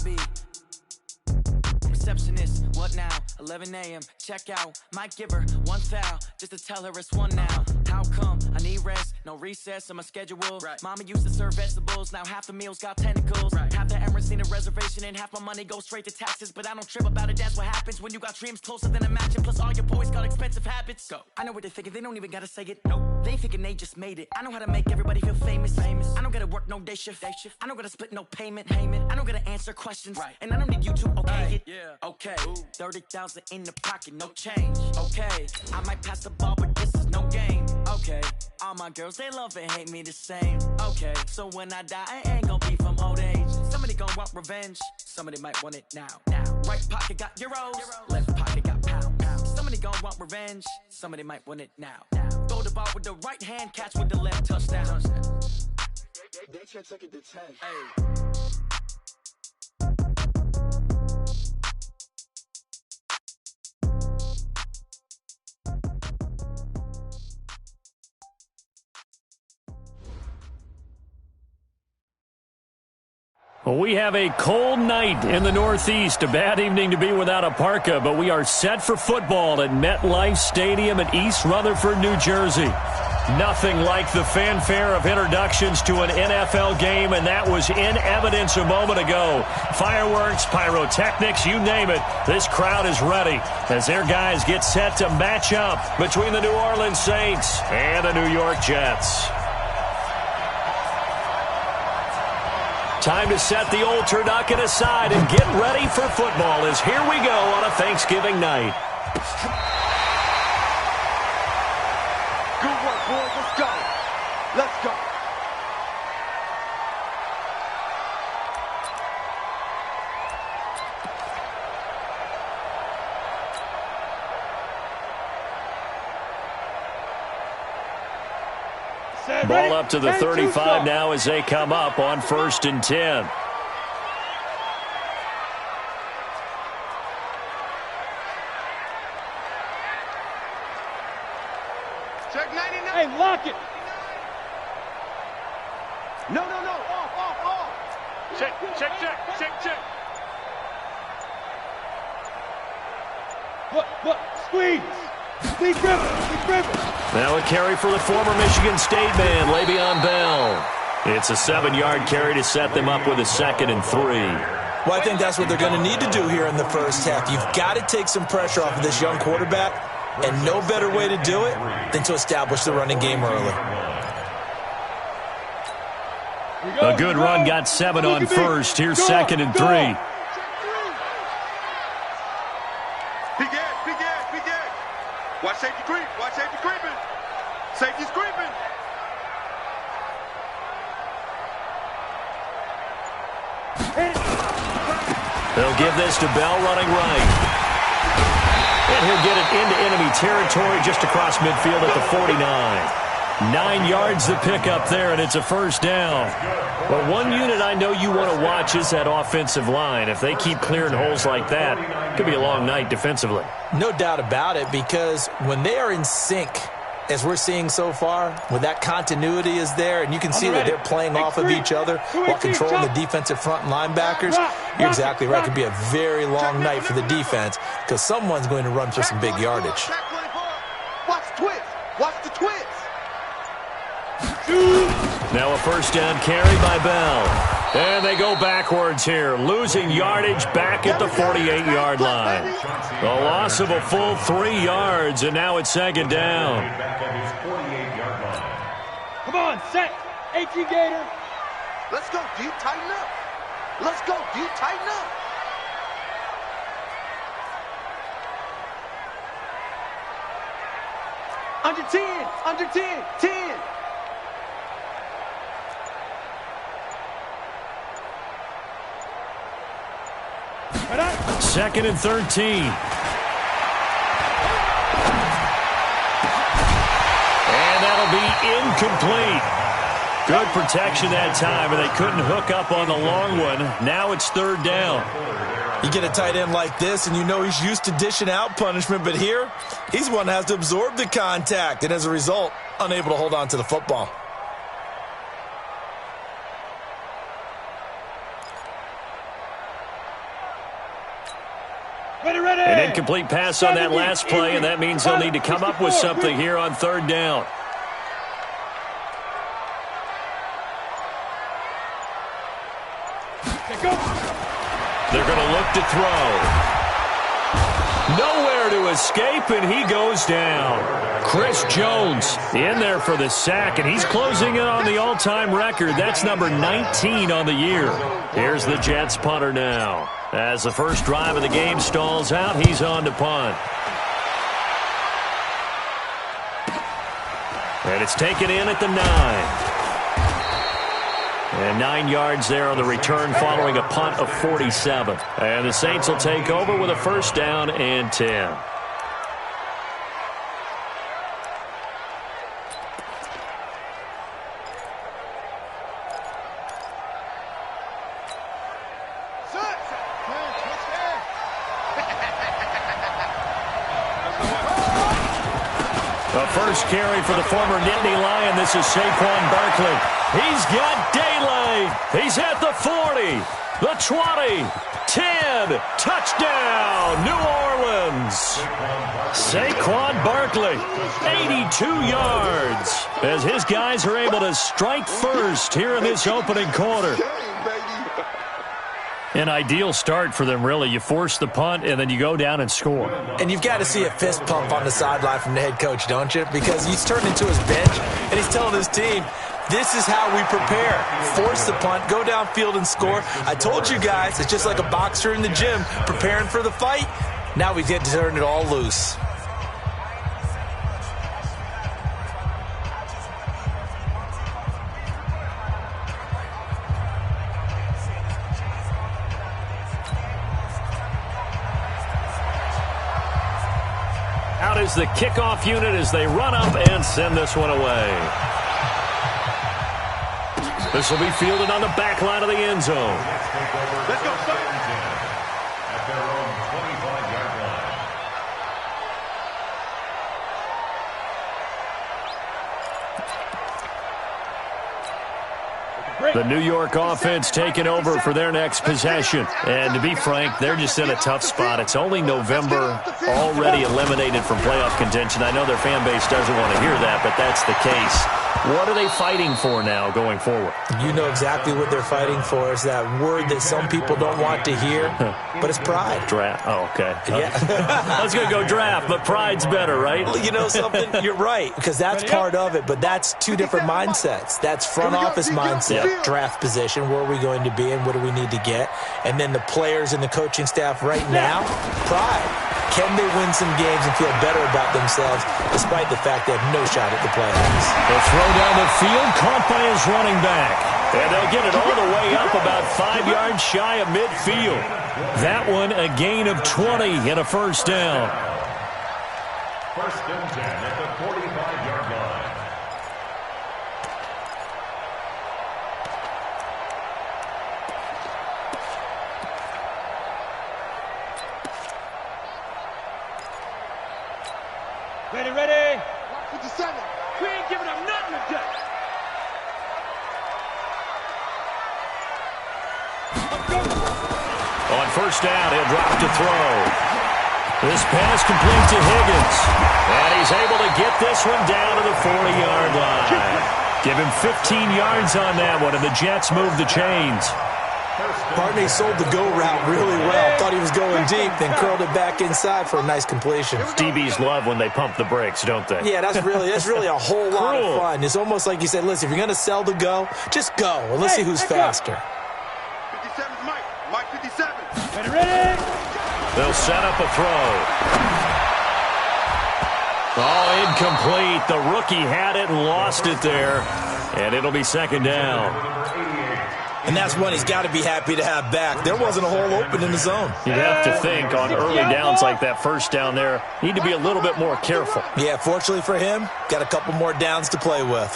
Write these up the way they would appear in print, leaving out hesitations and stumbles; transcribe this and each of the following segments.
lobby. Receptionist, what now? 11 a.m. Check out. Might give her one foul just to tell her it's one now. How come? I need rest, no recess in my schedule. Right. Mama used to serve vegetables, now half the meals got tentacles. Right. Half the Emirates need a reservation and half my money goes straight to taxes. But I don't trip about it, that's what happens when you got dreams closer than a matching. Plus all your boys got expensive habits. Go. I know what they're thinking, they don't even gotta say it. Nope. They thinking they just made it. I know how to make everybody feel famous. I don't gotta work no day shift. I don't gotta split no payment. I don't gotta answer questions. Right. And I don't need you to okay it. Yeah. Okay. 30,000 in the pocket, no change. Okay. I might pass the ball, but this is no game. Okay. All my girls, they love and hate me the same. Okay. So when I die, I ain't gonna be from old age. Somebody gon' want revenge. Somebody might want it now. Right pocket got euros. Left pocket got pounds. Somebody gon' want revenge. Somebody might want it now. Throw the ball with the right hand, catch with the left, touchdown. They can't take it to 10. Hey. Well, we have a cold night in the Northeast. A bad evening to be without a parka, but we are set for football at MetLife Stadium in East Rutherford, New Jersey. Nothing like the fanfare of introductions to an NFL game, and that was in evidence a moment ago. Fireworks, pyrotechnics, you name it. This crowd is ready as their guys get set to match up between the New Orleans Saints and the New York Jets. Time to set the old turducken aside and get ready for football as here we go on a Thanksgiving night. Good work, boys. Let's go. Let's go. Ball up to the 35 now as they come up on 1st and 10. Check 99. Hey, lock it. No. Off. Check. What? Squeeze. Squeeze dribble. Now a carry for the former Michigan State man, Le'Veon Bell. It's a 7-yard carry to set them up with a 2nd and 3. Well, I think that's what they're going to need to do here in the first half. You've got to take some pressure off of this young quarterback, and no better way to do it than to establish the running game early. A good run got 7 on 1st. Here's 2nd and 3. Watch safety creep. Safety's creeping. They'll give this to Bell running right. And he'll get it into enemy territory just across midfield at the 49. 9 yards to pick up there, and it's a 1st down. But one unit I know you want to watch is that offensive line. If they keep clearing holes like that, it could be a long night defensively. No doubt about it, because when they are in sync, as we're seeing so far, when that continuity is there, and you can see that they're playing off of each other while controlling the defensive front linebackers, you're exactly right. It could be a very long night for the defense because someone's going to run for some big yardage. Watch the twist. Now a 1st down carry by Bell. And they go backwards here, losing yardage back at the 48-yard line. A loss of a full 3 yards, and now it's 2nd down. Come on, set. 18 Gator. Let's go, deep, tighten up. Under 10. 2nd and 13. And that'll be incomplete. Good protection that time, and they couldn't hook up on the long one. Now it's 3rd down. You get a tight end like this, and you know he's used to dishing out punishment, but here, he's one that has to absorb the contact, and as a result, unable to hold on to the football. An incomplete pass on that last play, and that means they'll need to come up with something here on third down. They're going to look to throw. Nowhere to escape, and he goes down. Chris Jones in there for the sack, and he's closing in on the all-time record. That's number 19 on the year. Here's the Jets punter now. As the first drive of the game stalls out, he's on to punt. And it's taken in at the 9. And 9 yards there on the return following a punt of 47. And the Saints will take over with a first down and 10. The first carry for the former Nittany Lion. This is Saquon Barkley. He's got daylight. He's at the 40, the 20, 10. Touchdown, New Orleans. Saquon Barkley, 82 yards, as his guys are able to strike first here in this opening quarter. An ideal start for them, really. You force the punt, and then you go down and score. And you've got to see a fist pump on the sideline from the head coach, don't you? Because he's turned into his bench, and he's telling his team, this is how we prepare. Force the punt, go downfield and score. I told you guys, it's just like a boxer in the gym preparing for the fight. Now we get to turn it all loose. Out is the kickoff unit as they run up and send this one away. This will be fielded on the back line of the end zone. Let's go, son. At their own 25-yard line. The New York offense taking over for their next possession. And to be frank, they're just in a tough spot. It's only November, already eliminated from playoff contention. I know their fan base doesn't want to hear that, but that's the case. What are they fighting for now going forward? You know exactly what they're fighting for. Is that word that some people don't want to hear, but it's pride. Draft. Oh, okay. Yeah. I was going to go draft, but pride's better, right? Well, you know something? You're right, because that's part of it, but that's two different mindsets. That's front office mindset, draft position, where are we going to be and what do we need to get? And then the players and the coaching staff right now, pride. Can they win some games and feel better about themselves despite the fact they have no shot at the playoffs? The throw down the field, caught by his running back. And they'll get it all the way up about 5 yards shy of midfield. That one a gain of 20 and a first down. First and 10 at the 45-yard line. Ready. 57. We ain't giving up nothing today. On first down, he'll drop to throw. This pass complete to Higgins. And he's able to get this one down to the 40-yard line. Give him 15 yards on that one, and the Jets move the chains. Barney sold the go route really well. Thought he was going deep, then curled it back inside for a nice completion. DBs love when they pump the brakes, don't they? Yeah, that's really a whole lot of fun. It's almost like you said, listen, if you're going to sell the go, just go. And let's see who's faster. 57's Mike. Mike 57. Ready? They'll set up a throw. Oh, incomplete. The rookie had it and lost it there. And it'll be second down. And that's one he's got to be happy to have back. There wasn't a hole open in the zone. You'd have to think on early downs like that first down there, need to be a little bit more careful. Yeah, fortunately for him, got a couple more downs to play with.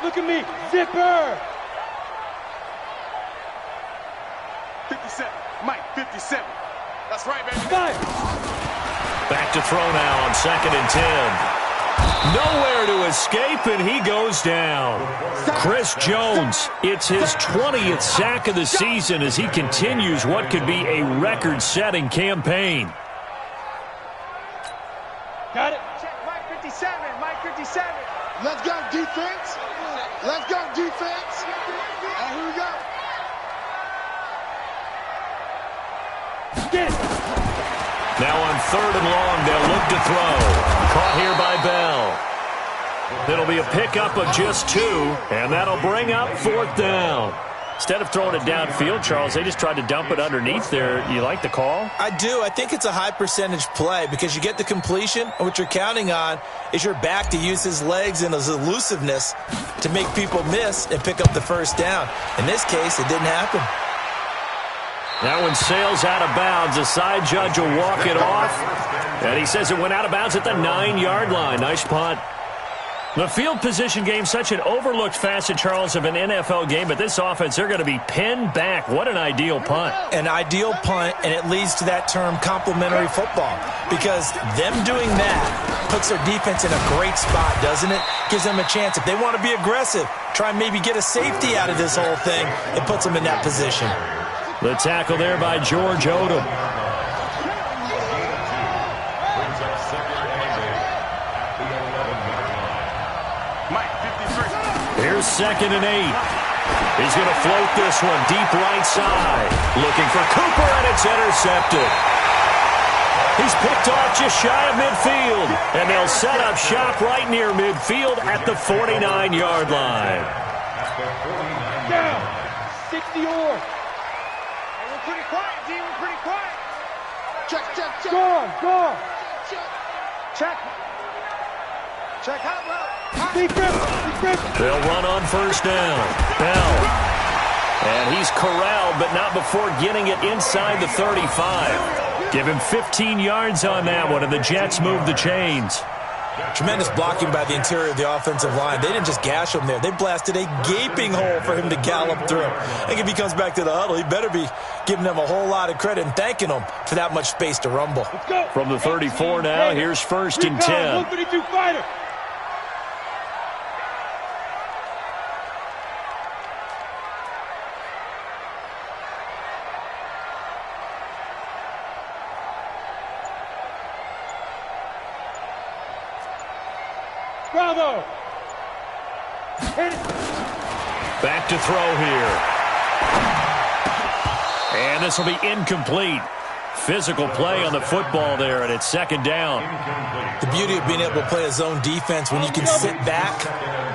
Look at me, zipper. 57, Mike 57. That's right, baby. Back to throw now on second and 10. Nowhere to escape, and he goes down. Chris Jones, it's his 20th sack of the season as he continues what could be a record-setting campaign. Got it. Check Mike 57, Mike 57. Let's go, defense. Let's go, defense. And here we go. Get it. Now on 3rd and long, they'll look to throw. Caught here by Bell. It'll be a pickup of just 2, and that'll bring up 4th down. Instead of throwing it downfield, Charles, they just tried to dump it underneath there. You like the call? I do. I think it's a high-percentage play because you get the completion, and what you're counting on is your back to use his legs and his elusiveness to make people miss and pick up the 1st down. In this case, it didn't happen. That one sails out of bounds. The side judge will walk it off, and he says it went out of bounds at the 9-yard line. Nice punt. The field position game, such an overlooked facet, Charles, of an NFL game, but this offense, they're going to be pinned back. What an ideal punt. An ideal punt, and it leads to that term complementary football, because them doing that puts their defense in a great spot, doesn't it? Gives them a chance. If they want to be aggressive, try and maybe get a safety out of this whole thing, it puts them in that position. The tackle there by George Odom. Here's 2nd and 8. He's going to float this one deep right side. Looking for Cooper, and it's intercepted. He's picked off just shy of midfield, and they'll set up shop right near midfield at the 49-yard line. Down. 60 or. We're pretty quiet, D. We're pretty quiet. Check, check, check. Go. Check. Check hot route. Deep grip. They'll run on 1st down. Bell. And he's corralled, but not before getting it inside the 35. Give him 15 yards on that one, and the Jets move the chains. Tremendous blocking by the interior of the offensive line. They didn't just gash him there. They blasted a gaping hole for him to gallop through. I think if he comes back to the huddle, he better be giving them a whole lot of credit and thanking them for that much space to rumble. From the 34 now, here's 1st and 10. 152 fighter. Bravo! Hit it. Back to throw here. And this will be incomplete. Physical play on the football there, and it's 2nd down. The beauty of being able to play a zone defense when you can sit back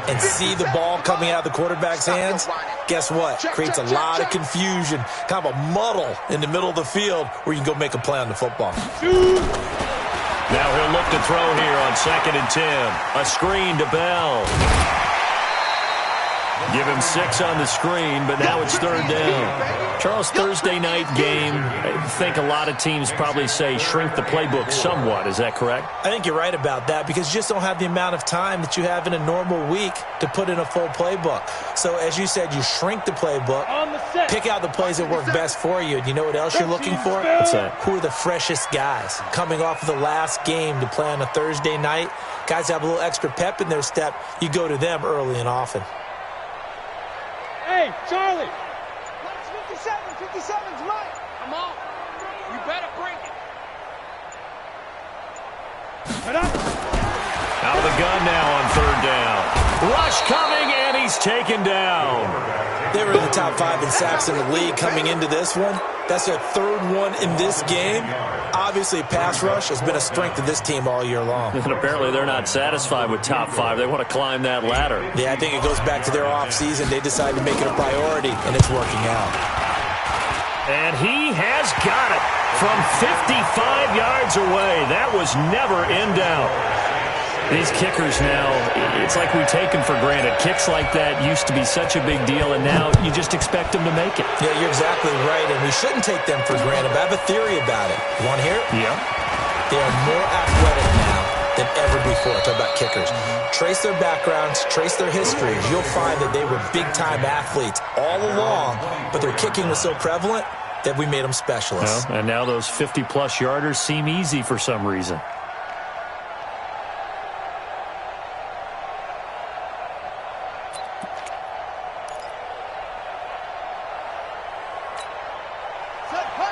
and see the ball coming out of the quarterback's hands, guess what? Creates a lot of confusion, kind of a muddle in the middle of the field where you can go make a play on the football. Now he'll look to throw here on 2nd and 10. A screen to Bell. Give him 6 on the screen, but now it's 3rd down. Charles, Thursday night game, I think a lot of teams probably say shrink the playbook somewhat. Is that correct? I think you're right about that because you just don't have the amount of time that you have in a normal week to put in a full playbook. So, as you said, you shrink the playbook, pick out the plays that work best for you. And you know what else you're looking for? What's that? Who are the freshest guys coming off of the last game to play on a Thursday night? Guys have a little extra pep in their step. You go to them early and often. Hey, Charlie. 57's mine. Come on. You better bring it. Out of the gun now on 3rd down. Rush coming, and he's taken down. They were in the top 5 in sacks in the league coming into this one. That's their 3rd one in this game. Obviously, pass rush has been a strength of this team all year long. And apparently they're not satisfied with top 5. They want to climb that ladder. Yeah, I think it goes back to their offseason. They decided to make it a priority, and it's working out. And he has got it from 55 yards away. That was never in doubt. These kickers now, it's like we take them for granted. Kicks like that used to be such a big deal, and now you just expect them to make it. Yeah, you're exactly right, and we shouldn't take them for granted. But I have a theory about it. You want to hear it? Yeah. They are more athletic now than ever before. Talk about kickers. Trace their backgrounds, trace their histories. You'll find that they were big-time athletes all along, but their kicking was so prevalent that we made them specialists. Well, and now those 50-plus yarders seem easy for some reason.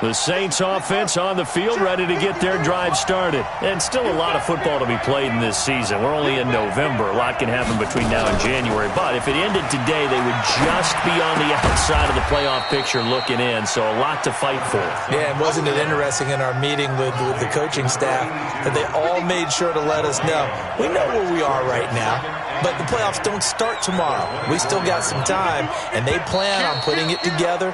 The Saints offense on the field, ready to get their drive started. And still a lot of football to be played in this season. We're only in November. A lot can happen between now and January. But if it ended today, they would just be on the outside of the playoff picture looking in. So a lot to fight for. Yeah, and wasn't it interesting in our meeting with the coaching staff that they all made sure to let us know, we know where we are right now, but the playoffs don't start tomorrow. We still got some time, and they plan on putting it together,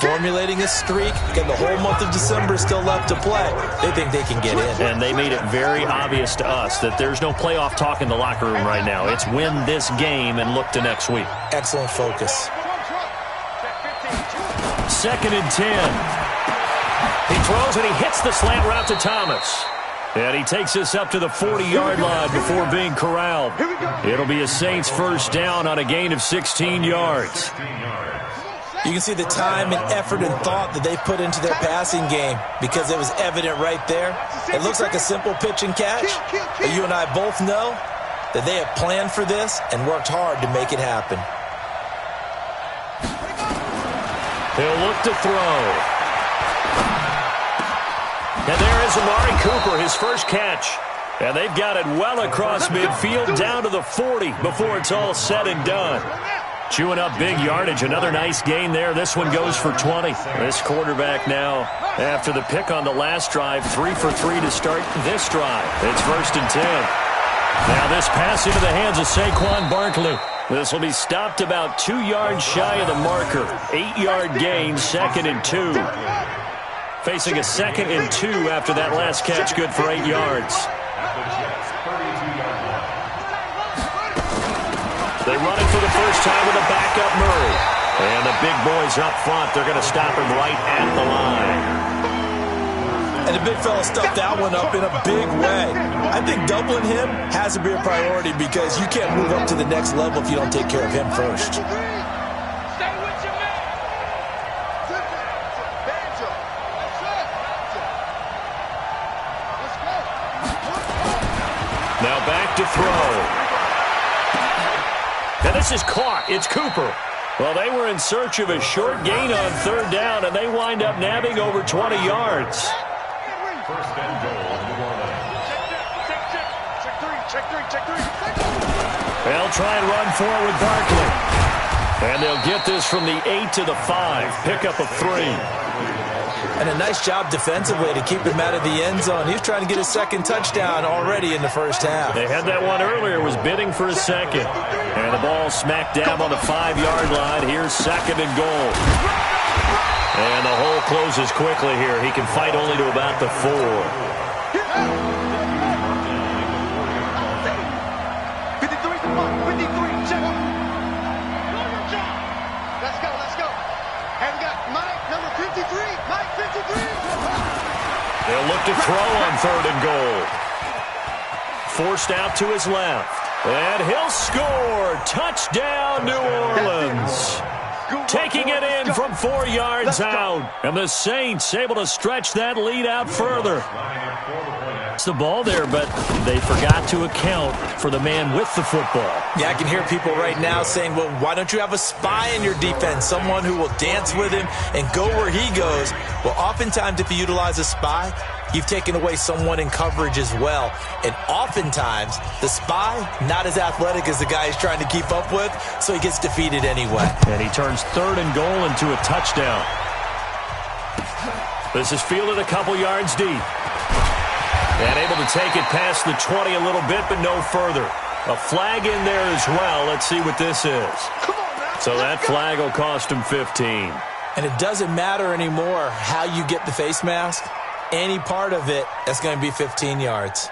formulating a streak, and the whole month of December is still left to play. They think they can get in. And they made it very obvious to us that there's no playoff talk in the locker room right now. It's win this game and look to next week. Excellent focus. 2nd and 10. He throws and he hits the slant route to Thomas. And he takes us up to the 40-yard line before being corralled. It'll be a Saints first down on a gain of 16 yards. You can see the time and effort and thought that they put into their passing game because it was evident right there. It looks like a simple pitch and catch, but you and I both know that they have planned for this and worked hard to make it happen. He'll look to throw. And there is Amari Cooper, his first catch. And they've got it well across midfield down to the 40 before it's all said and done. Chewing up big yardage. Another nice gain there. This one goes for 20. This quarterback now, after the pick on the last drive, 3 for 3 to start this drive. It's 1st and 10. Now this pass into the hands of Saquon Barkley. This will be stopped about 2 yards shy of the marker. 8-yard gain, 2nd and 2. Facing a 2nd and 2 after that last catch, good for 8 yards. They run it for the first time with a backup Murray. And the big boys up front, they're going to stop him right at the line. And the big fella stuffed that one up in a big way. I think doubling him has to be a priority because you can't move up to the next level if you don't take care of him first. Now back to throw. And this is caught. It's Cooper. Well, they were in search of a short gain on 3rd down, and they wind up nabbing over 20 yards. 1st and goal, New Orleans. Check three. They'll try and run forward with Barkley. And they'll get this from the 8 to the 5. Pickup of 3. And a nice job defensively to keep him out of the end zone. He's trying to get his 2nd touchdown already in the first half. They had that one earlier, was bidding for a 2nd. And the ball smack dab on the 5-yard line. Here's 2nd and goal. And the hole closes quickly here. He can fight only to about the 4. 53, check. Let's go. And we got Mike, number 53. Mike, 53. They'll look to throw on 3rd and goal. Forced out to his left. And he'll score. Touchdown, New Orleans. Taking it in from 4 yards out. And the Saints able to stretch that lead out further. It's the ball there, but they forgot to account for the man with the football. Yeah, I can hear people right now saying, well, why don't you have a spy in your defense, someone who will dance with him and go where he goes? Well, oftentimes if you utilize a spy, you've taken away someone in coverage as well. And oftentimes, the spy, not as athletic as the guy he's trying to keep up with, so he gets defeated anyway. And he turns 3rd and goal into a touchdown. This is fielded a couple yards deep. And able to take it past the 20 a little bit, but no further. A flag in there as well. Let's see what this is. So that flag will cost him 15. And it doesn't matter anymore how you get the face mask. Any part of it, that's going to be 15 yards.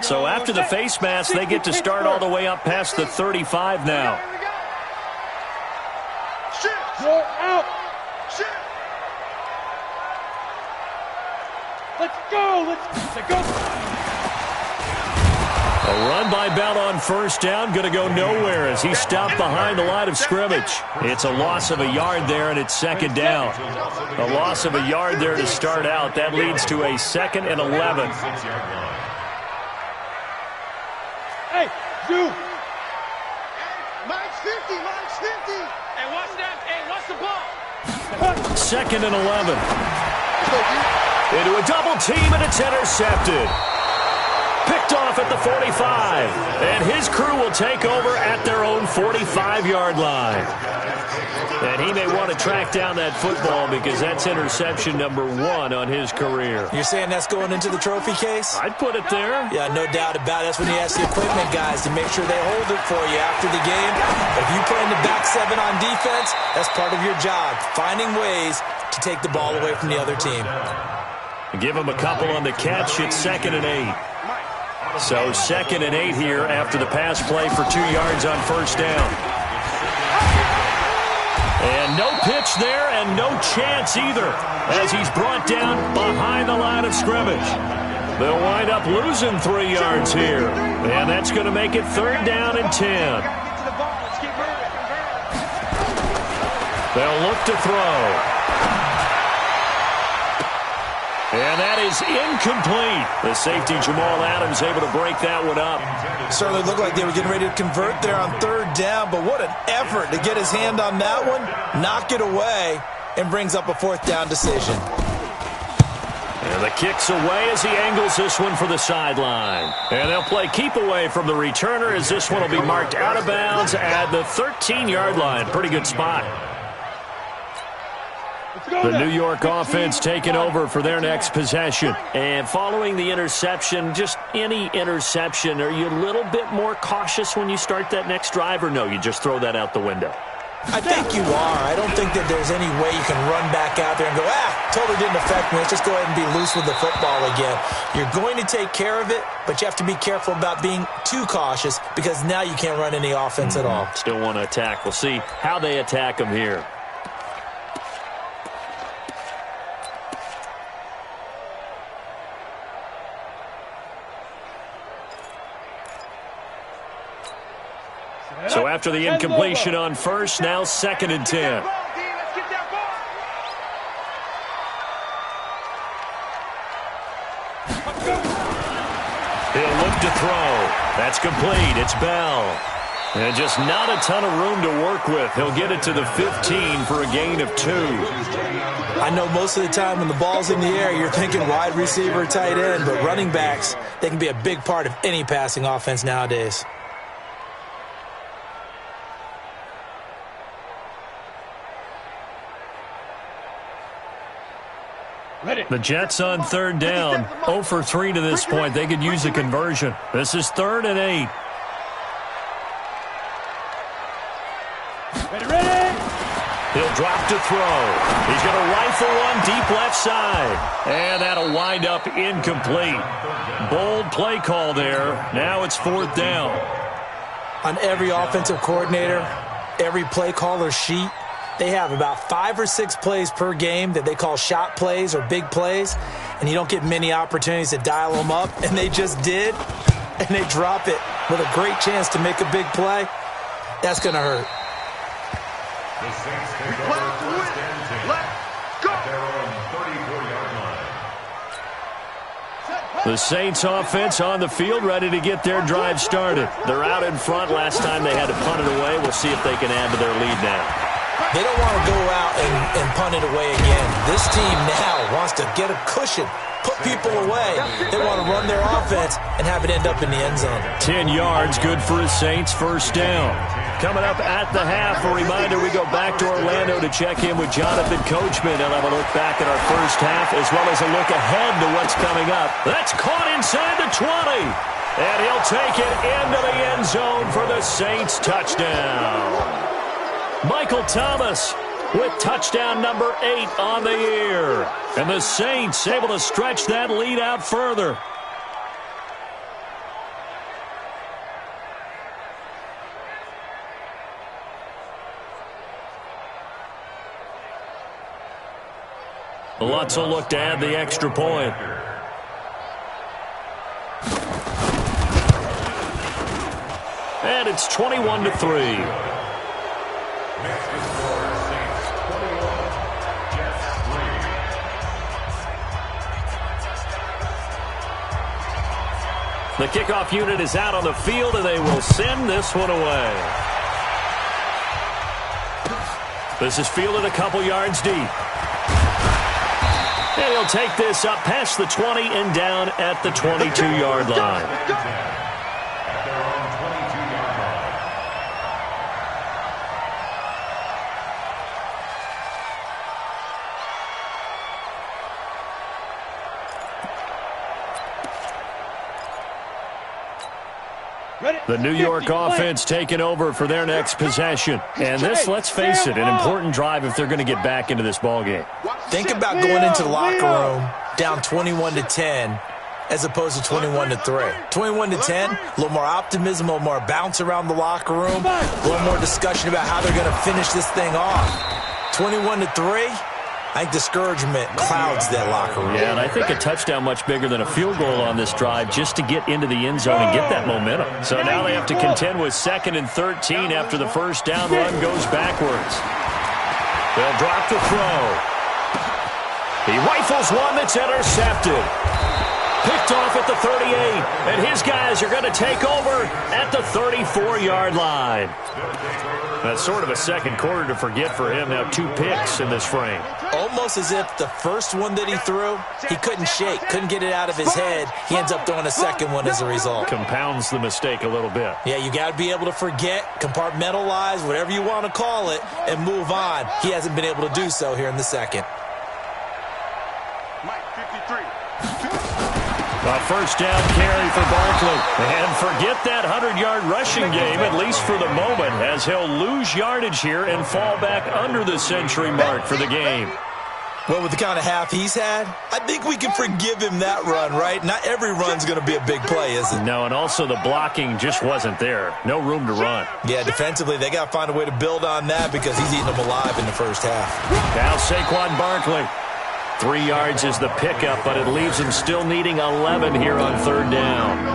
So after the face mask, they get to start all the way up past the 35 now. You're out. Let's go. Let's go. A run by Bell on 1st down, going to go nowhere as he stopped behind the line of scrimmage. It's a loss of a yard there, and it's 2nd down. A loss of a yard there to start out. That leads to a 2nd and 11. Hey, Zoo. Mike's 50, Mike's 50. Hey, watch that. Hey, watch the ball. 2nd and 11. Into a double team, and it's intercepted. Picked off at the 45. And his crew will take over at their own 45-yard line. And he may want to track down that football because that's interception number 1 on his career. You're saying that's going into the trophy case? I'd put it there. Yeah, no doubt about it. That's when you ask the equipment guys to make sure they hold it for you after the game. If you play in the back 7 on defense, that's part of your job, finding ways to take the ball away from the other team. Give him a couple on the catch. It's 2nd and 8. So 2nd and 8 here after the pass play for 2 yards on 1st down. And no pitch there and no chance either as he's brought down behind the line of scrimmage. They'll wind up losing 3 yards here. And that's going to make it 3rd down and 10. They'll look to throw. And that is incomplete. The safety, Jamal Adams, able to break that one up. Certainly looked like they were getting ready to convert there on 3rd down, but what an effort to get his hand on that one, knock it away, and brings up a 4th down decision. And the kick's away as he angles this one for the sideline. And they'll play keep away from the returner as this one will be marked out of bounds at the 13-yard line. Pretty good spot. The New York offense taking over for their next possession. And following the interception, just any interception, are you a little bit more cautious when you start that next drive, or no, you just throw that out the window? I think you are. I don't think that there's any way you can run back out there and go, totally didn't affect me. Let's just go ahead and be loose with the football again. You're going to take care of it, but you have to be careful about being too cautious because now you can't run any offense at all. Still want to attack. We'll see how they attack them here. So after the incompletion on 1st, now 2nd and 10. He'll look to throw. That's complete. It's Bell. And just not a ton of room to work with. He'll get it to the 15 for a gain of 2. I know most of the time when the ball's in the air, you're thinking wide receiver, tight end, but running backs, they can be a big part of any passing offense nowadays. The Jets on 3rd down. 0 for 3 to this point. They could use a conversion. This is 3rd and 8. Ready. He'll drop to throw. He's going to rifle one deep left side. And that'll wind up incomplete. Bold play call there. Now it's 4th down. On every offensive coordinator, every play caller sheet, they have about 5 or 6 plays per game that they call shot plays or big plays, and you don't get many opportunities to dial them up, and they just did, and they drop it with a great chance to make a big play. That's going to hurt. The Saints offense on the field, ready to get their drive started. They're out in front. Last time they had to punt it away. We'll see if they can add to their lead now. They don't want to go out and punt it away again. This team now wants to get a cushion, put people away. They want to run their offense and have it end up in the end zone. 10 yards, good for the Saints, 1st down. Coming up at the half, a reminder, we go back to Orlando to check in with Jonathan Coachman. He'll have a look back at our first half as well as a look ahead to what's coming up. That's caught inside the 20. And he'll take it into the end zone for the Saints touchdown. Michael Thomas with touchdown number 8 on the year. And the Saints able to stretch that lead out further. Lutz will look to add the extra point. And it's 21-3. The kickoff unit is out on the field, and they will send this one away. This is fielded a couple yards deep. And he'll take this up past the 20 and down at the 22-yard line. At their own 22-yard line. The New York offense taking over for their next possession. And this, let's face it, an important drive if they're going to get back into this ballgame. Think about going into the locker room down 21-10 as opposed to 21-3. 21-10, a little more optimism, a little more bounce around the locker room, a little more discussion about how they're going to finish this thing off. 21-3. I think discouragement clouds that locker room. Yeah, and I think a touchdown much bigger than a field goal on this drive just to get into the end zone and get that momentum. So now they have to contend with 2nd and 13 after the first down run goes backwards. They'll drop the throw. He rifles one that's intercepted. Picked off at the 38, and his guys are going to take over at the 34-yard line. That's sort of a second quarter to forget for him. Now 2 picks in this frame. Almost as if the first one that he threw, he couldn't shake, couldn't get it out of his head. He ends up throwing a second one as a result. Compounds the mistake a little bit. Yeah, you got to be able to forget, compartmentalize, whatever you want to call it, and move on. He hasn't been able to do so here in the second. A first down carry for Barkley. And forget that 100-yard rushing game, at least for the moment, as he'll lose yardage here and fall back under the century mark for the game. Well, with the kind of half he's had, I think we can forgive him that run, right? Not every run's going to be a big play, is it? No, and also the blocking just wasn't there. No room to run. Yeah, defensively, they got to find a way to build on that because he's eating them alive in the first half. Now Saquon Barkley. 3 yards is the pickup, but it leaves him still needing 11 here on 3rd down.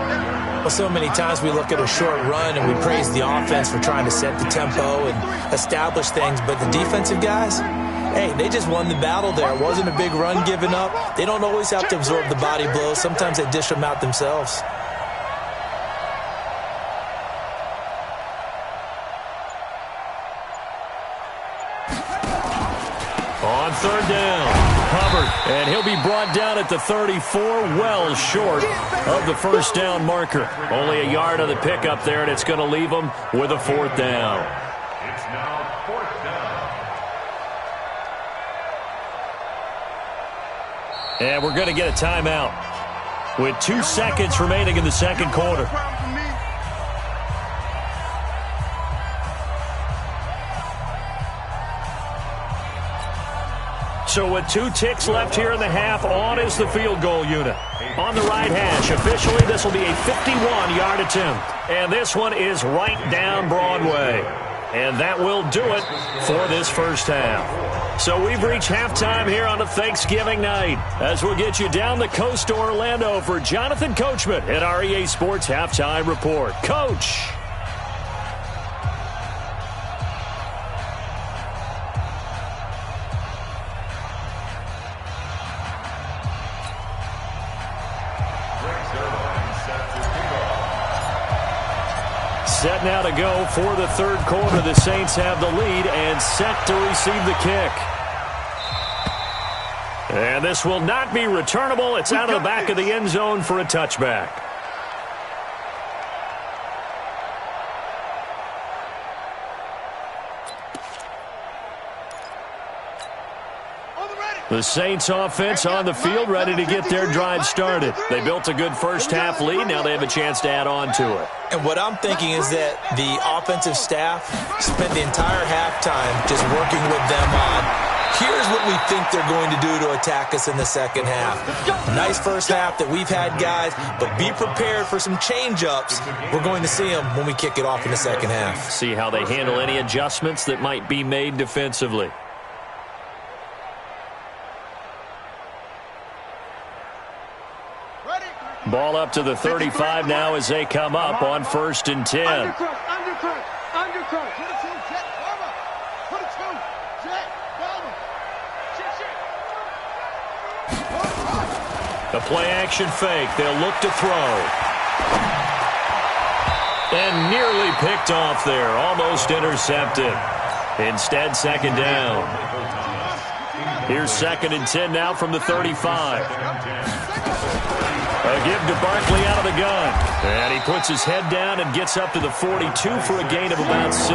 Well, so many times we look at a short run and we praise the offense for trying to set the tempo and establish things, but the defensive guys, hey, they just won the battle there. It wasn't a big run given up. They don't always have to absorb the body blows. Sometimes they dish them out themselves. On 3rd down. Hubbard, and he'll be brought down at the 34, well short of the first down marker. Only a yard of the pickup there, and it's going to leave him with a 4th down. It's now 4th down. And we're going to get a timeout with 2 seconds remaining in the second quarter. So with 2 ticks left here in the half, on is the field goal unit. On the right hash, officially this will be a 51-yard attempt. And this one is right down Broadway. And that will do it for this first half. So we've reached halftime here on a Thanksgiving night, as we'll get you down the coast to Orlando for Jonathan Coachman at our EA Sports Halftime Report. Coach! Set now to go for the 3rd quarter. The Saints have the lead and set to receive the kick. And this will not be returnable. It's out of the back of the end zone for a touchback. The Saints offense on the field ready to get their drive started. They built a good first half lead. Now they have a chance to add on to it. And what I'm thinking is that the offensive staff spent the entire halftime just working with them on, here's what we think they're going to do to attack us in the second half. Nice first half that we've had, guys, but be prepared for some change-ups. We're going to see them when we kick it off in the second half. See how they handle any adjustments that might be made defensively. Ball up to the 35 now as they come up on 1st and 10. Undercut. The play-action fake. They'll look to throw. And nearly picked off there. Almost intercepted. Instead, second down. Here's 2nd and 10 now from the 35. A give to Barkley out of the gun. And he puts his head down and gets up to the 42 for a gain of about 6.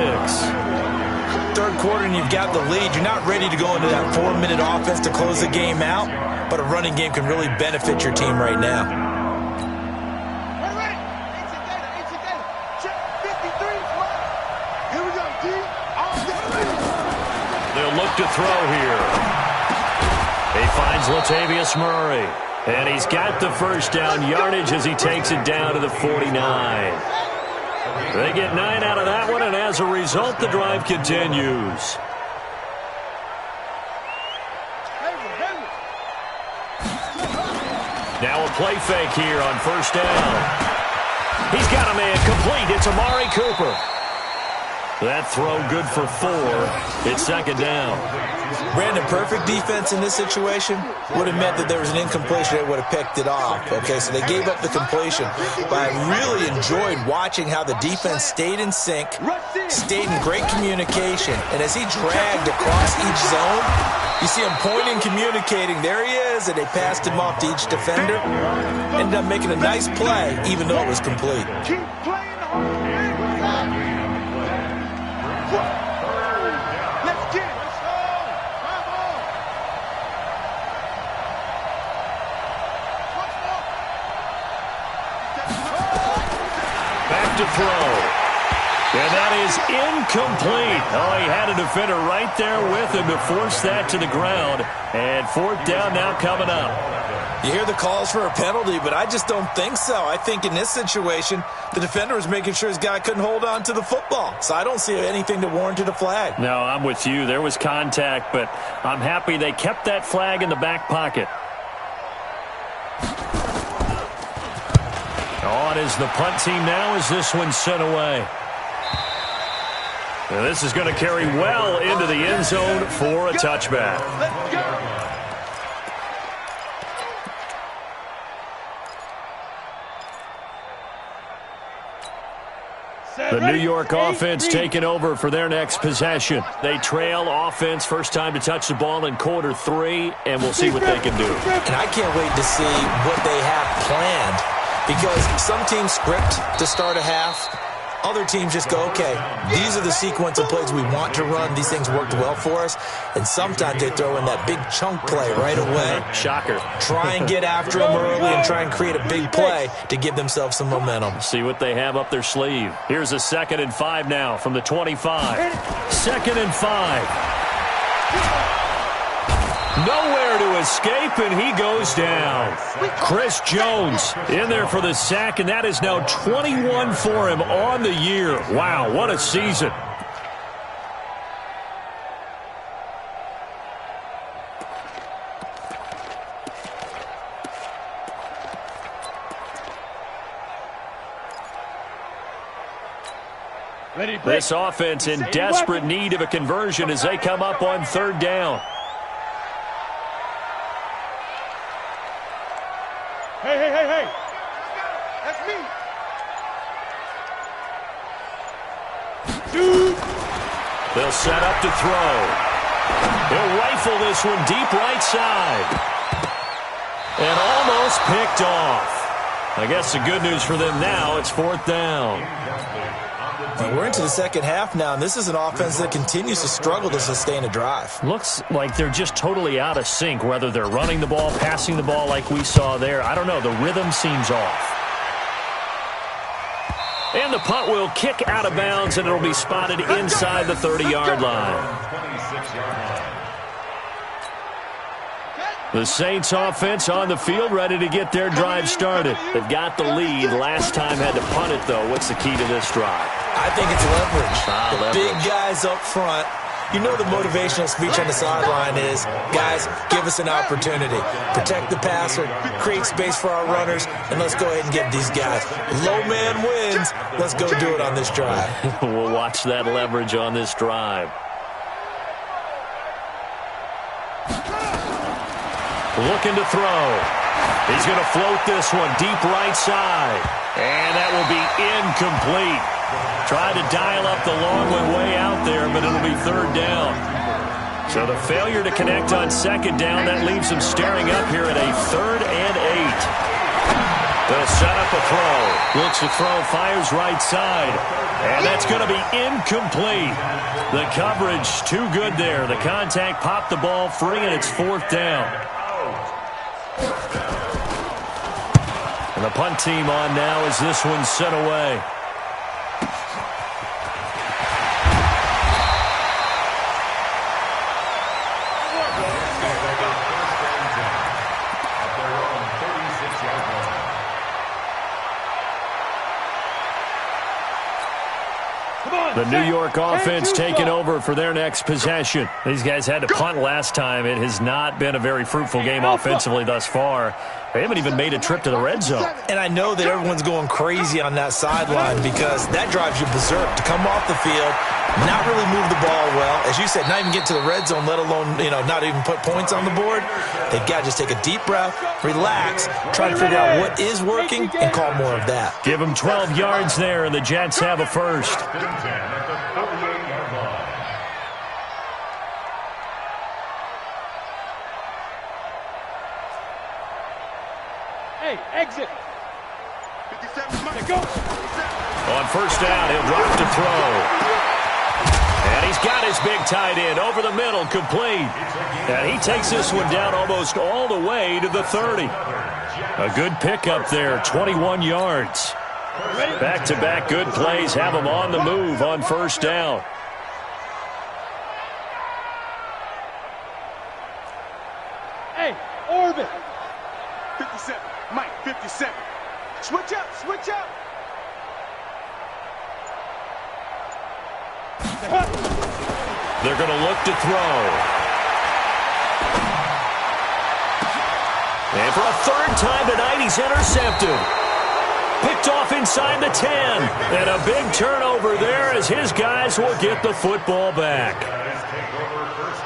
Third quarter and you've got the lead. You're not ready to go into that 4-minute offense to close the game out, but a running game can really benefit your team right now. They'll look to throw here. He finds Latavius Murray. And he's got the first down yardage as he takes it down to the 49. They get 9 out of that one, and as a result, the drive continues. Now a play fake here on first down. He's got a man complete. It's Amari Cooper. That throw good for 4. It's second down. Brandon, perfect defense in this situation would have meant that there was an incompletion. They would have picked it off. Okay, so they gave up the completion. But I really enjoyed watching how the defense stayed in sync, stayed in great communication. And as he dragged across each zone, you see him pointing, communicating. There he is, and they passed him off to each defender. Ended up making a nice play, even though it was complete. Keep playing hard. Let's get it. Back to throw. And that is incomplete. Oh, he had a defender right there with him to force that to the ground. And 4th down now coming up. You hear the calls for a penalty, but I just don't think so. I think in this situation, the defender was making sure his guy couldn't hold on to the football. So I don't see anything that warranted a flag. No, I'm with you. There was contact, but I'm happy they kept that flag in the back pocket. On is the punt team now as this one's sent away. And this is going to carry well into the end zone for a touchback. Let's go. The New York offense taking over for their next possession. They trail offense, first time to touch the ball in quarter 3, and we'll see what they can do. And I can't wait to see what they have planned, because some teams script to start a half. Other teams just go, okay, these are the sequence of plays we want to run. These things worked well for us. And sometimes they throw in that big chunk play right away. Shocker. Try and get after them early and try and create a big play to give themselves some momentum. See what they have up their sleeve. Here's a 2nd and 5 now from the 25. 2nd and 5. Nowhere to escape, and he goes down. Chris Jones in there for the sack, and that is now 21 for him on the year. Wow, what a season. This offense in desperate need of a conversion as they come up on 3rd down. Hey. That's me. Dude. They'll set up to throw. He'll rifle this one deep right side. And almost picked off. I guess the good news for them now, it's 4th down. And we're into the second half now, and this is an offense that continues to struggle to sustain a drive. Looks like they're just totally out of sync, whether they're running the ball, passing the ball like we saw there. I don't know. The rhythm seems off. And the punt will kick out of bounds, and it'll be spotted inside the 30-yard line. The Saints offense on the field, ready to get their drive started. They've got the lead. Last time had to punt it, though. What's the key to this drive? I think it's leverage. Leverage. Big guys up front. You know the motivational speech on the sideline is, guys, give us an opportunity. Protect the passer, create space for our runners, and let's go ahead and get these guys. Low man wins. Let's go do it on this drive. We'll watch that leverage on this drive. Looking to throw. He's going to float this one deep right side. And that will be incomplete. Tried to dial up the long one way out there, but it'll be third down. So the failure to connect on second down, that leaves him staring up here at a 3rd and 8. They'll set up a throw. Looks to throw, fires right side. And that's going to be incomplete. The coverage too good there. The contact popped the ball free, and it's 4th down. And the punt team on now as this one's sent away. The New York offense taking over for their next possession. These guys had to punt last time. It has not been a very fruitful game offensively thus far. They haven't even made a trip to the red zone. And I know that everyone's going crazy on that sideline because that drives you berserk to come off the field, not really move the ball well. As you said, not even get to the red zone, let alone, not even put points on the board. They've got to just take a deep breath, relax, try to figure out what is working, and call more of that. Give them 12 yards there, and the Jets have a first. Hey, exit. 57, go. On first down, he'll drop to throw. And he's got his big tight end over the middle, complete. And he takes this one down almost all the way to the 30. A good pickup there, 21 yards. Back-to-back good plays have him on the move on first down. Hey, orbit. 57, Mike, 57. Switch up, switch up. They're going to look to throw. And for a 3rd time tonight, he's intercepted. Picked off inside the 10. And a big turnover there as his guys will get the football back.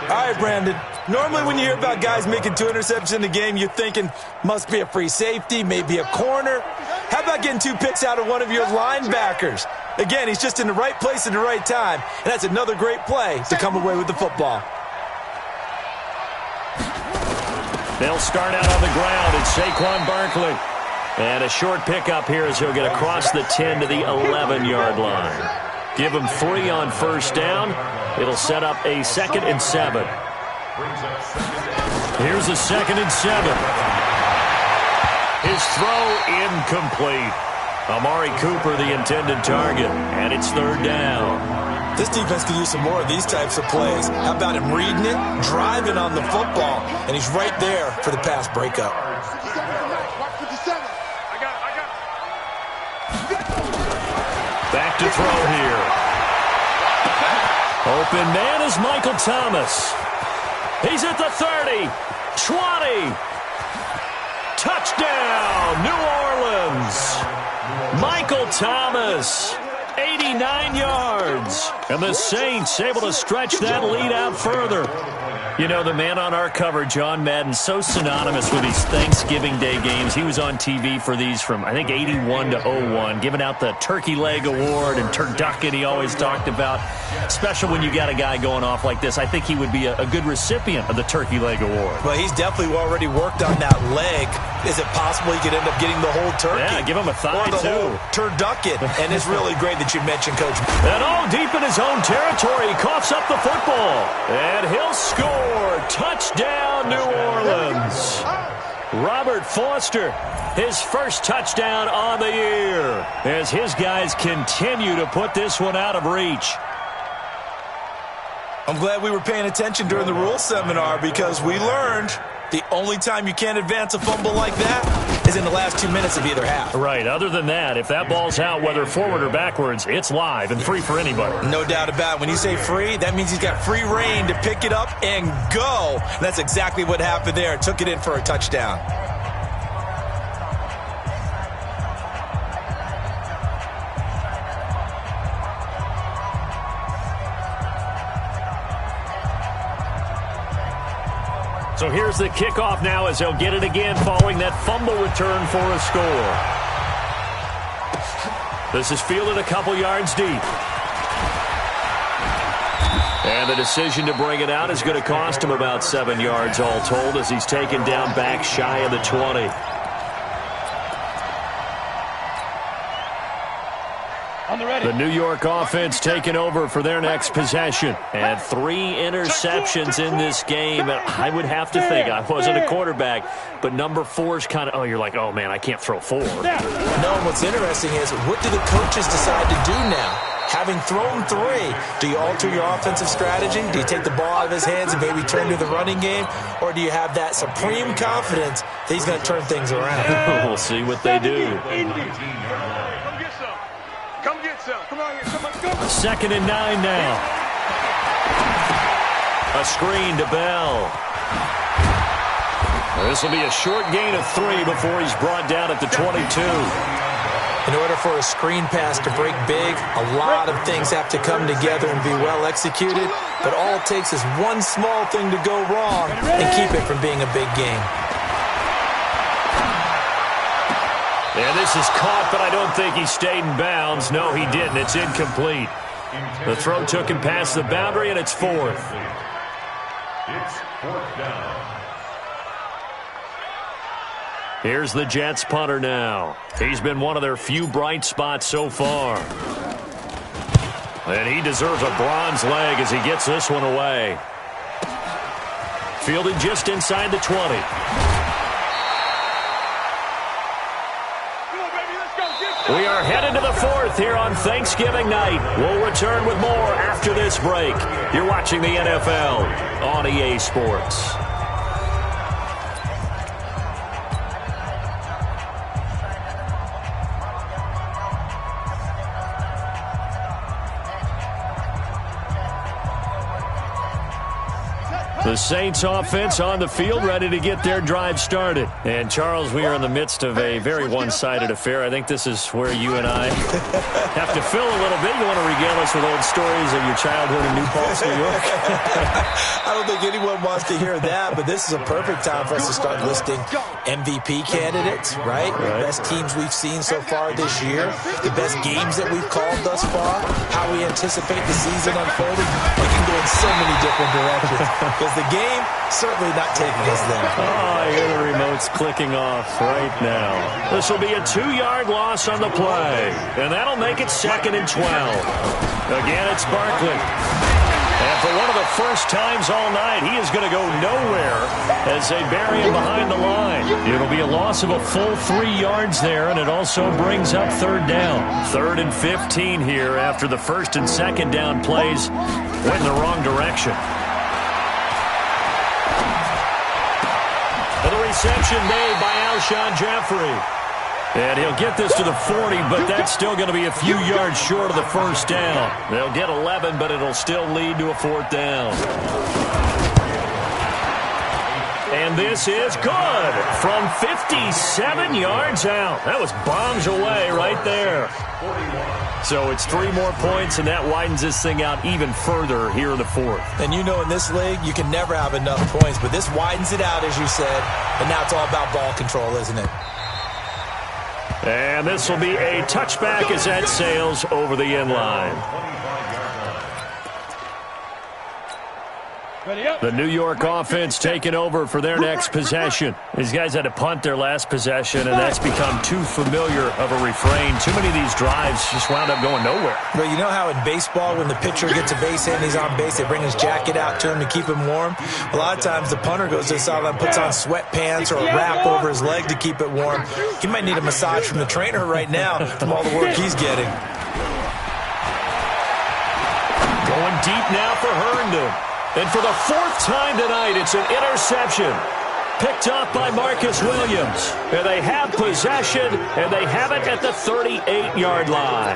All right, Brandon. Normally when you hear about guys making 2 interceptions in the game, you're thinking must be a free safety, maybe a corner. How about getting 2 picks out of one of your linebackers? Again, he's just in the right place at the right time, and that's another great play to come away with the football. They'll start out on the ground. It's Saquon Barkley. And a short pickup here as he'll get across the 10 to the 11-yard line. Give him 3 on first down. It'll set up a 2nd and 7. Here's a 2nd and 7. His throw incomplete. Amari Cooper, the intended target, and it's 3rd down. This defense could use some more of these types of plays. How about him reading it, driving on the football, and he's right there for the pass breakup. Back to throw here. Open man is Michael Thomas. He's at the 30, 20. Touchdown, New Orleans. Michael Thomas, 89 yards. And the Saints able to stretch that lead out further. You know, the man on our cover, John Madden, so synonymous with these Thanksgiving Day games. He was on TV for these from, I think, 81 to 01, giving out the Turkey Leg Award and turducken he always talked about. Special when you got a guy going off like this. I think he would be a good recipient of the Turkey Leg Award. Well, he's definitely already worked on that leg. Is it possible he could end up getting the whole turkey? Yeah, give him a thigh, or the too. Whole turducken. And it's really great that you mentioned Coach. And all deep in his own territory, he coughs up the football. And he'll score. Touchdown, New Orleans. Robert Foster, his first touchdown on the year, as his guys continue to put this one out of reach. I'm glad we were paying attention during the rules seminar because we learned the only time you can't advance a fumble like that is in the last 2 minutes of either half. Right. Other than that, if that ball's out, whether forward or backwards, it's live and free for anybody. No doubt about it. When you say free, that means he's got free reign to pick it up and go. And that's exactly what happened there. Took it in for a touchdown. So here's the kickoff now as they'll get it again following that fumble return for a score. This is fielded a couple yards deep. And the decision to bring it out is going to cost him about 7 yards all told as he's taken down back shy of the 20. The New York offense taking over for their next possession. And 3 interceptions in this game. I would have to think, I wasn't a quarterback, but number 4's kind of, oh, you're like, oh, man, I can't throw 4. No, and what's interesting is, what do the coaches decide to do now? Having thrown 3, do you alter your offensive strategy? Do you take the ball out of his hands and maybe turn to the running game? Or do you have that supreme confidence that he's going to turn things around? We'll see what they do. Come get some. Come on here. Somebody go. 2nd and 9 now. A screen to Bell. This will be a short gain of 3 before he's brought down at the 22. In order for a screen pass to break big, a lot of things have to come together and be well executed. But all it takes is one small thing to go wrong and keep it from being a big game. And this is caught, but I don't think he stayed in bounds. No, he didn't. It's incomplete. The throw took him past the boundary, and it's 4th. It's 4th down. Here's the Jets punter now. He's been one of their few bright spots so far. And he deserves a bronze leg as he gets this one away. Fielded just inside the 20. We are headed to the 4th here on Thanksgiving night. We'll return with more after this break. You're watching the NFL on EA Sports. The Saints offense on the field, ready to get their drive started. And, Charles, we are in the midst of a very one-sided affair. I think this is where you and I have to fill a little bit. You want to regale us with old stories of your childhood in New Paltz, New York? I don't think anyone wants to hear that, but this is a perfect time for us to start listing MVP candidates, right? The best teams we've seen so far this year, the best games that we've called thus far, how we anticipate the season unfolding. We can go in so many different directions because the game certainly not taking us there. Oh, I hear the remote's clicking off right now. This will be a 2-yard loss on the play, and that'll make it 2nd and 12. Again, it's Barkley. And for one of the first times all night, he is going to go nowhere as they bury him behind the line. It'll be a loss of a full 3 yards there, and it also brings up 3rd down. 3rd and 15 here after the 1st and 2nd down plays went in the wrong direction. And the reception made by Alshon Jeffrey. And he'll get this to the 40, but that's still going to be a few yards short of the 1st down. They'll get 11, but it'll still lead to a 4th down. And this is good from 57 yards out. That was bombs away right there. So it's 3 more points, and that widens this thing out even further here in the 4th. And you know in this league, you can never have enough points, but this widens it out, as you said, and now it's all about ball control, isn't it? And this will be a touchback as that sails over the end line. The New York offense taking over for their next possession. These guys had to punt their last possession, and that's become too familiar of a refrain. Too many of these drives just wound up going nowhere. Well, you know how in baseball, when the pitcher gets a base hit and he's on base, they bring his jacket out to him to keep him warm? A lot of times the punter goes to the sideline, puts on sweatpants or a wrap over his leg to keep it warm. He might need a massage from the trainer right now from all the work he's getting. Going deep now for Herndon. And for the 4th time tonight, it's an interception. Picked up by Marcus Williams. And they have possession, and they have it at the 38-yard line.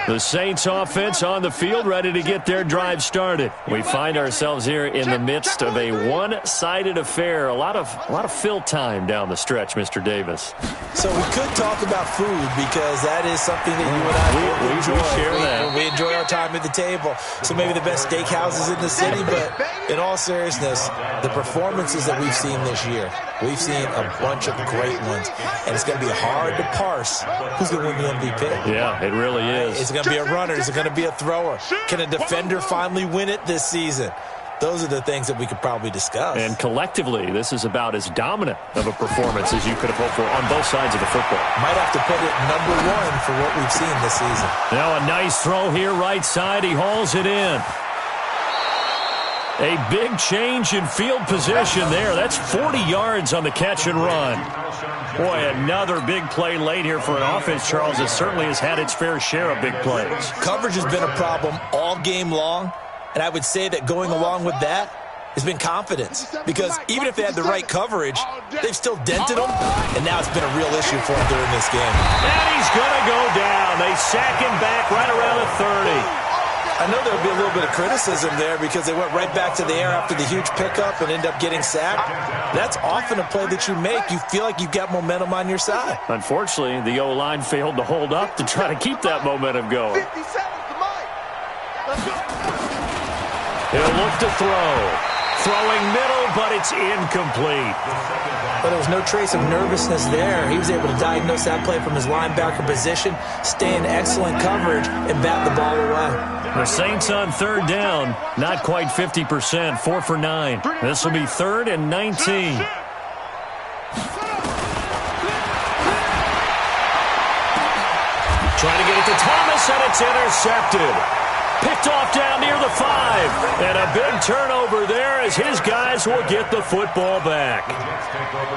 The Saints offense on the field, ready to get their drive started. We find ourselves here in the midst of a one-sided affair. A lot of fill time down the stretch, Mr. Davis. So we could talk about food because that is something that you and I enjoy. We share that. We enjoy our time at the table. So maybe the best steakhouses in the city, but in all seriousness, the performances that we've seen this year, we've seen a bunch of great ones, and it's going to be hard to parse who's going to win the MVP. Yeah, it really is. Is it going to be a runner? Is it going to be a thrower? Can a defender finally win it this season? Those are the things that we could probably discuss. And collectively, this is about as dominant of a performance as you could have hoped for on both sides of the football. Might have to put it #1 for what we've seen this season. Now a nice throw here, right side. He hauls it in. A big change in field position there. That's 40 yards on the catch and run. Boy, another big play late here for an offense, Charles, that certainly has had its fair share of big plays. Coverage has been a problem all game long, and I would say that going along with that has been confidence. Because even if they had the right coverage, they've still dented them, and now it's been a real issue for them during this game. And he's going to go down. They sack him back right around the 30. I know there would be a little bit of criticism there because they went right back to the air after the huge pickup and end up getting sacked. That's often a play that you make. You feel like you've got momentum on your side. Unfortunately, the O-line failed to hold up to try to keep that momentum going. 50 seconds to Mike. Let's go. He'll look to throw. Throwing middle, but it's incomplete. But there was no trace of nervousness there. He was able to diagnose that play from his linebacker position, stay in excellent coverage, and bat the ball away. The Saints on third down, not quite 50%, 4 for 9. This will be 3rd and 19. Trying to get it to Thomas, and it's intercepted. Picked off down near the 5. And a big turnover there as his guys will get the football back.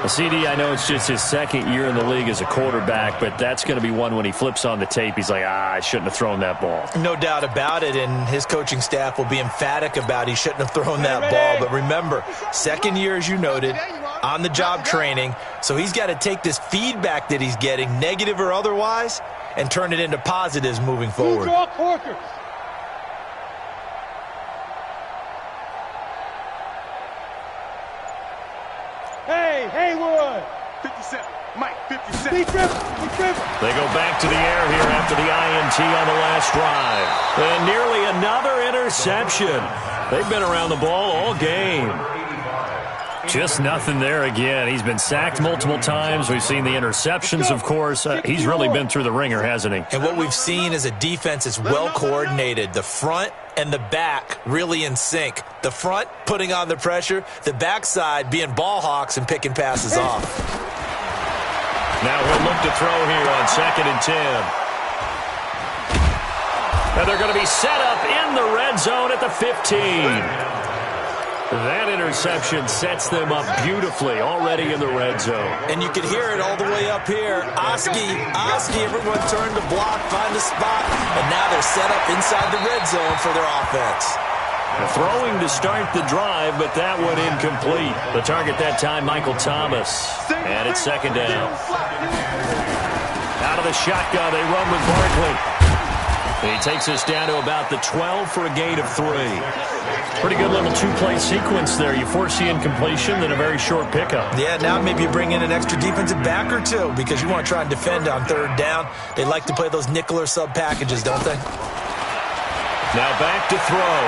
CD, I know it's just his second year in the league as a quarterback, but that's going to be one when he flips on the tape. He's like, I shouldn't have thrown that ball. No doubt about it, and his coaching staff will be emphatic about he shouldn't have thrown that ball. But remember, second year, as you noted, on-the-job training, so he's got to take this feedback that he's getting, negative or otherwise, and turn it into positives moving forward. Haywood. 57. Mike, 57. Be triple. They go back to the air here after the INT on the last drive. And nearly another interception. They've been around the ball all game. Just nothing there again. He's been sacked multiple times. We've seen the interceptions, of course. He's really been through the ringer, hasn't he? And what we've seen is a defense that's well coordinated. The front and the back really in sync. The front putting on the pressure, the backside being ball hawks and picking passes off. Now he'll look to throw here on 2nd and 10. And they're going to be set up in the red zone at the 15. That interception sets them up beautifully already in the red zone. And you can hear it all the way up here. Oski, everyone turned to block, find a spot, and now they're set up inside the red zone for their offense. Throwing to start the drive, but that one incomplete. The target that time, Michael Thomas. And it's 2nd down. Out of the shotgun, they run with Barkley. He takes us down to about the 12 for a gain of 3. Pretty good little two-play sequence there. You force the incompletion, then a very short pickup. Yeah, now maybe you bring in an extra defensive back or two because you want to try and defend on 3rd down. They like to play those nickel or sub packages, don't they? Now back to throw.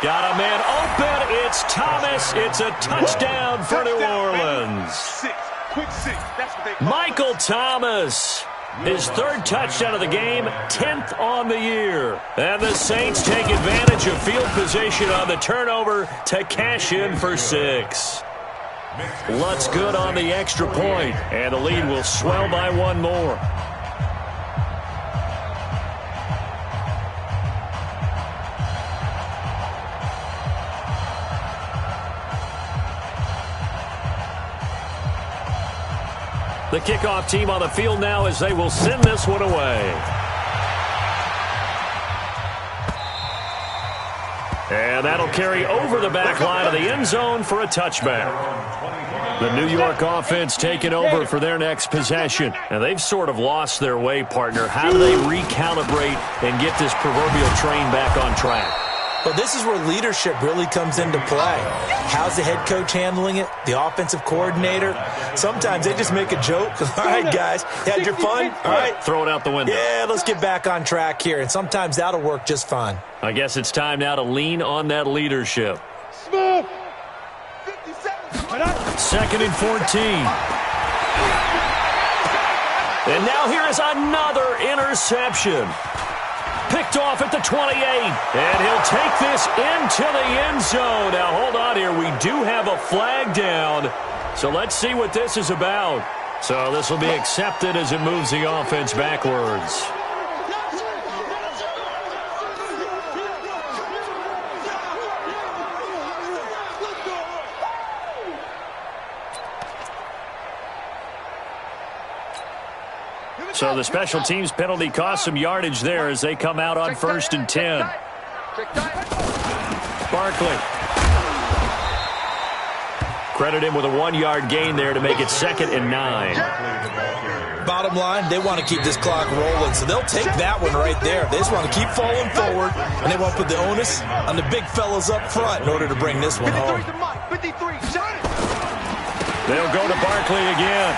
Got a man open. It's Thomas. It's a touchdown for New Orleans. Quick 6. That's what they call Michael Thomas. His 3rd touchdown of the game, 10th on the year. And the Saints take advantage of field position on the turnover to cash in for 6. Lutz good on the extra point, and the lead will swell by 1 more. The kickoff team on the field now as they will send this one away. And that'll carry over the back line of the end zone for a touchback. The New York offense taking over for their next possession. And they've sort of lost their way, partner. How do they recalibrate and get this proverbial train back on track? Well, this is where leadership really comes into play. How's the head coach handling it? The offensive coordinator? Sometimes they just make a joke. All right, guys, you had your fun? All right. Throw it out the window. Yeah, let's get back on track here. And sometimes that'll work just fine. I guess it's time now to lean on that leadership. Smooth. 2nd and 14. And now here is another interception. Picked off at the 28. And he'll take this into the end zone. Now, hold on here. We do have a flag down. So let's see what this is about. So this will be accepted as it moves the offense backwards. So the special teams penalty cost some yardage there as they come out on 1st and 10. Barkley. Credit him with a 1-yard gain there to make it 2nd and 9. Bottom line, they want to keep this clock rolling, so they'll take that one right there. They just want to keep falling forward, and they want to put the onus on the big fellas up front in order to bring this one home. They'll go to Barkley again.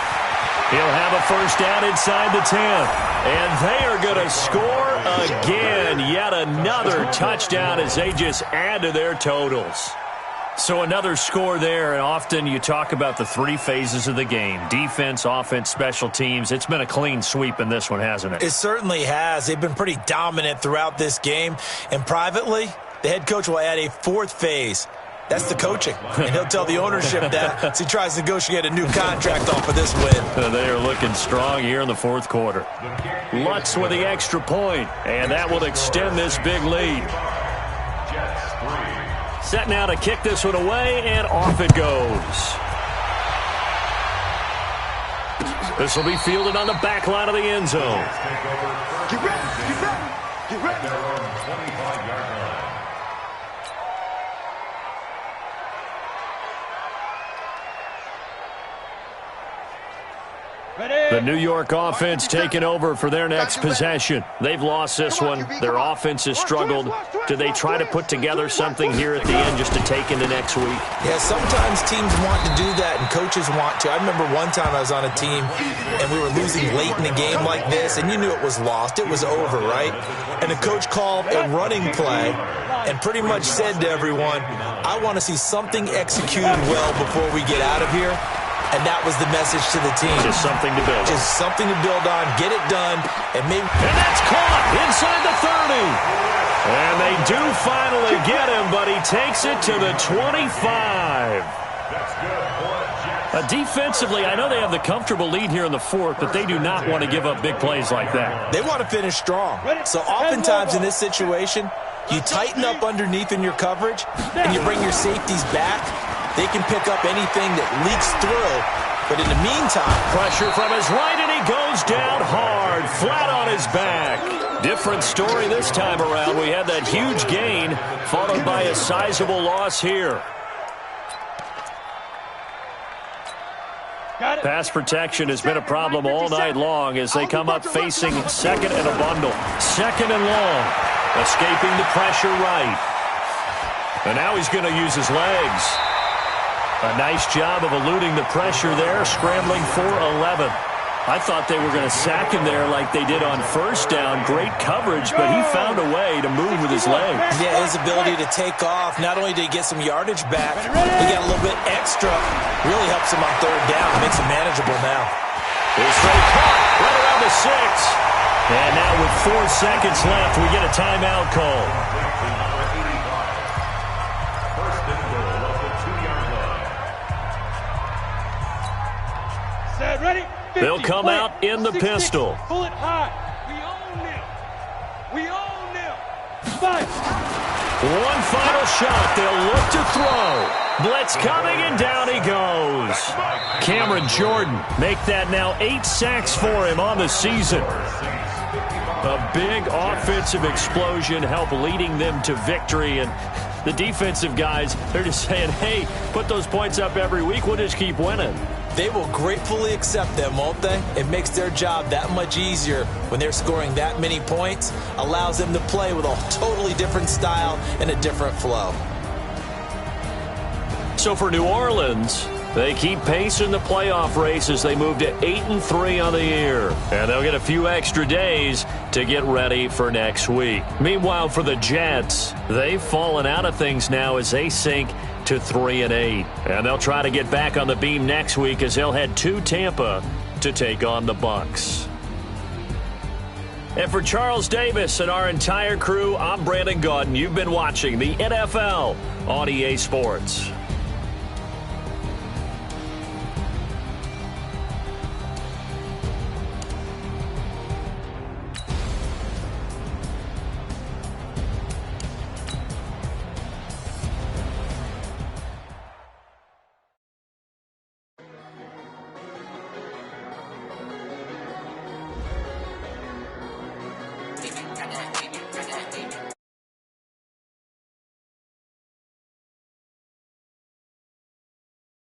He'll have a first down inside the 10. And they are going to score again. Yet another touchdown as they just add to their totals. So another score there, and often you talk about the 3 phases of the game. Defense, offense, special teams. It's been a clean sweep in this one, hasn't it? It certainly has. They've been pretty dominant throughout this game. And privately, the head coach will add a 4th phase. That's the coaching. And he'll tell the ownership that as he tries to negotiate a new contract off of this win. They are looking strong here in the 4th quarter. Lutz with the extra point, and that will extend this big lead. Set now to kick this one away, and off it goes. This will be fielded on the back line of the end zone. Get ready, get ready, get ready. Their own 25-yard line. The New York offense taking over for their next possession. They've lost this one. Their offense has struggled. Do they try to put together something here at the end just to take into next week? Yeah, sometimes teams want to do that and coaches want to. I remember one time I was on a team and we were losing late in the game like this, and you knew it was lost. It was over, right? And the coach called a running play and pretty much said to everyone, I want to see something executed well before we get out of here. And that was the message to the team. Just something to build on. Just something to build on, get it done, and maybe... And that's caught inside the 30. And they do finally get him, but he takes it to the 25. That's good. Defensively, I know they have the comfortable lead here in the 4th, but they do not want to give up big plays like that. They want to finish strong. So oftentimes in this situation, you tighten up underneath in your coverage, and you bring your safeties back. They can pick up anything that leaks through. But in the meantime... Pressure from his right, and he goes down hard, flat on his back. Different story this time around. We had that huge gain, followed by a sizable loss here. Pass protection has been a problem all night long as they come up facing 2nd and a bundle. 2nd and long. Escaping the pressure right. And now he's going to use his legs. A nice job of eluding the pressure there, scrambling for 11. I thought they were going to sack him there like they did on 1st down. Great coverage, but he found a way to move with his legs. Yeah, his ability to take off. Not only did he get some yardage back, he got a little bit extra. Really helps him on 3rd down. Makes it manageable now. Here's straight caught right around the 6. And now with 4 seconds left, we get a timeout call. Ready? 50, They'll come out in the 60, pistol. Pull it high. We own them. We own them. 5. One final shot. They'll look to throw. Blitz coming, and down he goes. Cameron Jordan make that now 8 sacks for him on the season. A big offensive explosion helped leading them to victory, and the defensive guys, they're just saying, hey, put those points up every week, we'll just keep winning. They will gratefully accept them, won't they? It makes their job that much easier when they're scoring that many points, allows them to play with a totally different style and a different flow. So for New Orleans, they keep pace in the playoff race as they move to 8-3 on the year. And they'll get a few extra days to get ready for next week. Meanwhile, for the Jets, they've fallen out of things now as they sink to 3-8. And they'll try to get back on the beam next week as they'll head to Tampa to take on the Bucs. And for Charles Davis and our entire crew, I'm Brandon Gaudin. You've been watching the NFL on EA Sports.